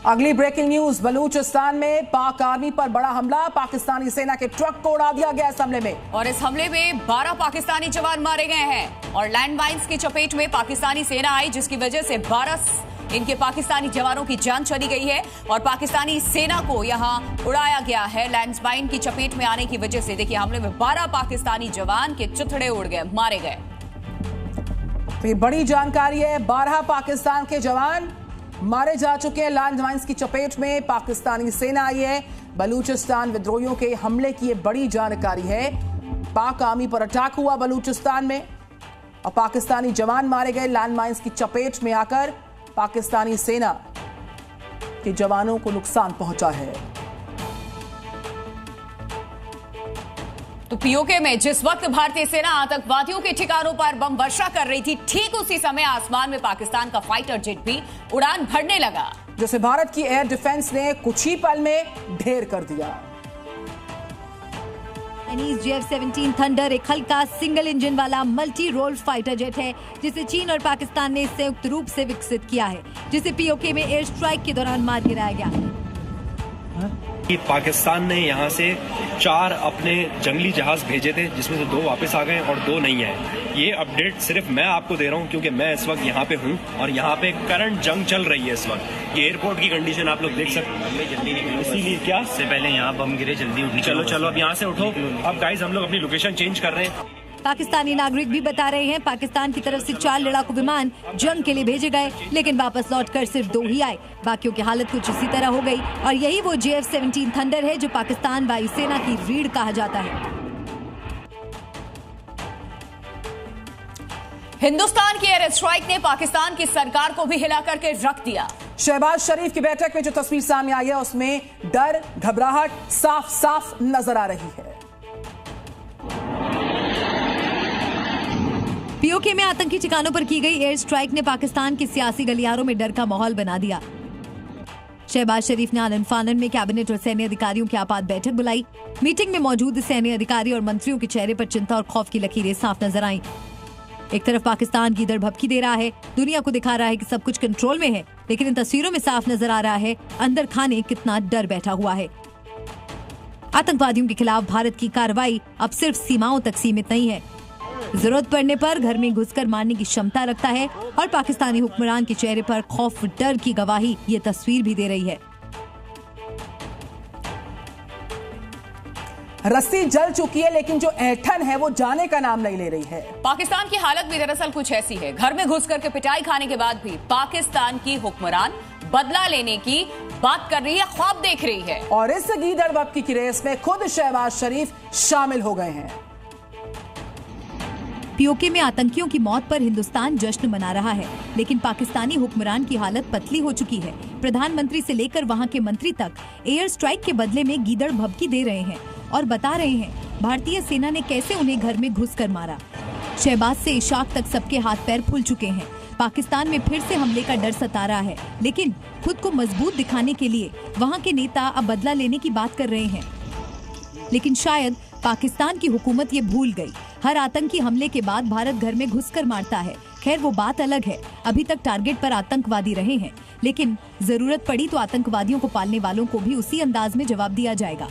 अगली breaking news, Balochistan में पाक आर्मी पर बड़ा हमला, पाकिस्तानी सेना के ट्रक को उड़ा दिया गया इस हमले में। और इस हमले में 12 पाकिस्तानी जवान मारे गए हैं और लैंड माइंस की चपेट में पाकिस्तानी सेना आई, जिसकी वजह से 12 इनके पाकिस्तानी जवानों की जान चली गई है और पाकिस्तानी सेना को यहां उड़ाया गया है लैंड माइन की चपेट में आने की वजह से। देखिए, हमले में 12 पाकिस्तानी जवान के चिथड़े उड़ गए, मारे गए। तो ये बड़ी जानकारी है, 12 पाकिस्तान के जवान मारे जा चुके हैं लैंड माइंस की चपेट में। पाकिस्तानी सेना आई है। बलूचिस्तान विद्रोहियों के हमले की ये बड़ी जानकारी है। पाक आर्मी पर अटैक हुआ बलूचिस्तान में और पाकिस्तानी जवान मारे गए लैंड माइंस की चपेट में आकर। पाकिस्तानी सेना के जवानों को नुकसान पहुंचा है। तो पीओके में जिस वक्त भारतीय सेना आतंकवादियों के ठिकानों पर बम वर्षा कर रही थी, ठीक उसी समय आसमान में पाकिस्तान का फाइटर जेट भी उड़ान भरने लगा, जिसे भारत की एयर डिफेंस ने कुछ ही पल में ढेर कर दिया। JF-17 थंडर एक हल्का सिंगल इंजन वाला मल्टी रोल फाइटर जेट है, जिसे चीन और पाकिस्तान ने संयुक्त रूप से विकसित किया है, जिसे पीओके में एयर स्ट्राइक के दौरान मार गिराया गया। पाकिस्तान ने यहां से 4 अपने जंगली जहाज भेजे थे, जिसमें से 2 वापस आ गए और 2 नहीं है। ये अपडेट सिर्फ मैं आपको दे रहा हूं क्योंकि मैं इस वक्त यहाँ पे हूं और यहाँ पे करंट जंग चल रही है इस वक्त। ये एयरपोर्ट की कंडीशन आप लोग देख सकते हैं। जल्दी निकलो, इसीलिए क्या से पहले यहाँ बम गिरे, जल्दी उठो। चलो अब यहाँ से उठो। अब गाइस, हम लोग अपनी लोकेशन चेंज कर रहे हैं। पाकिस्तानी नागरिक भी बता रहे हैं, पाकिस्तान की तरफ से 4 लड़ाकू विमान जंग के लिए भेजे गए, लेकिन वापस लौटकर सिर्फ 2 ही आए। बाकियों की हालत कुछ इसी तरह हो गई और यही वो JF-17 थंडर है जो पाकिस्तान वायुसेना की रीढ़ कहा जाता है। हिंदुस्तान की एयर स्ट्राइक ने पाकिस्तान की सरकार को भी हिला करके रख दिया। शहबाज शरीफ की बैठक में जो तस्वीर सामने आई है, उसमें डर, घबराहट साफ साफ नजर आ रही है। पीओके में आतंकी ठिकानों पर की गई एयर स्ट्राइक ने पाकिस्तान के सियासी गलियारों में डर का माहौल बना दिया। शहबाज शरीफ ने आनन फानन में कैबिनेट और सैन्य अधिकारियों की आपात बैठक बुलाई। मीटिंग में मौजूद सैन्य अधिकारी और मंत्रियों के चेहरे पर चिंता और खौफ की लकीरें साफ नजर आईं। एक तरफ पाकिस्तान गीदड़ भभकी दे रहा है, दुनिया को दिखा रहा है कि सब कुछ कंट्रोल में है, लेकिन इन तस्वीरों में साफ नजर आ रहा है अंदर खाने कितना डर बैठा हुआ है। आतंकवादियों के खिलाफ भारत की कार्रवाई अब सिर्फ सीमाओं तक सीमित नहीं है, जरूरत पड़ने पर घर में घुसकर मारने की क्षमता रखता है और पाकिस्तानी हुक्मरान के चेहरे पर खौफ, डर की गवाही ये तस्वीर भी दे रही है। रस्सी जल चुकी है, लेकिन जो ऐंठन है वो जाने का नाम नहीं ले रही है। पाकिस्तान की हालत भी दरअसल कुछ ऐसी है। घर में घुस करके पिटाई खाने के बाद भी पाकिस्तान की हुक्मरान बदला लेने की बात कर रही है, ख्वाब देख रही है। और इस गीदड़ भभकी की रेस में खुद शहबाज शरीफ शामिल हो गए हैं। पीओके में आतंकियों की मौत पर हिंदुस्तान जश्न मना रहा है, लेकिन पाकिस्तानी हुक्मरान की हालत पतली हो चुकी है। प्रधानमंत्री से लेकर वहां के मंत्री तक एयर स्ट्राइक के बदले में गीदड़ भभकी दे रहे हैं और बता रहे हैं भारतीय सेना ने कैसे उन्हें घर में घुसकर मारा। शहबाज से इशाक तक सबके हाथ पैर फूल चुके हैं। पाकिस्तान में फिर से हमले का डर सता रहा है, लेकिन खुद को मजबूत दिखाने के लिए वहाँ के नेता अब बदला लेने की बात कर रहे हैं। लेकिन शायद पाकिस्तान की हुकूमत ये भूल गई, हर आतंकी हमले के बाद भारत घर में घुसकर मारता है। खैर, वो बात अलग है, अभी तक टारगेट पर आतंकवादी रहे हैं, लेकिन जरूरत पड़ी तो आतंकवादियों को पालने वालों को भी उसी अंदाज में जवाब दिया जाएगा।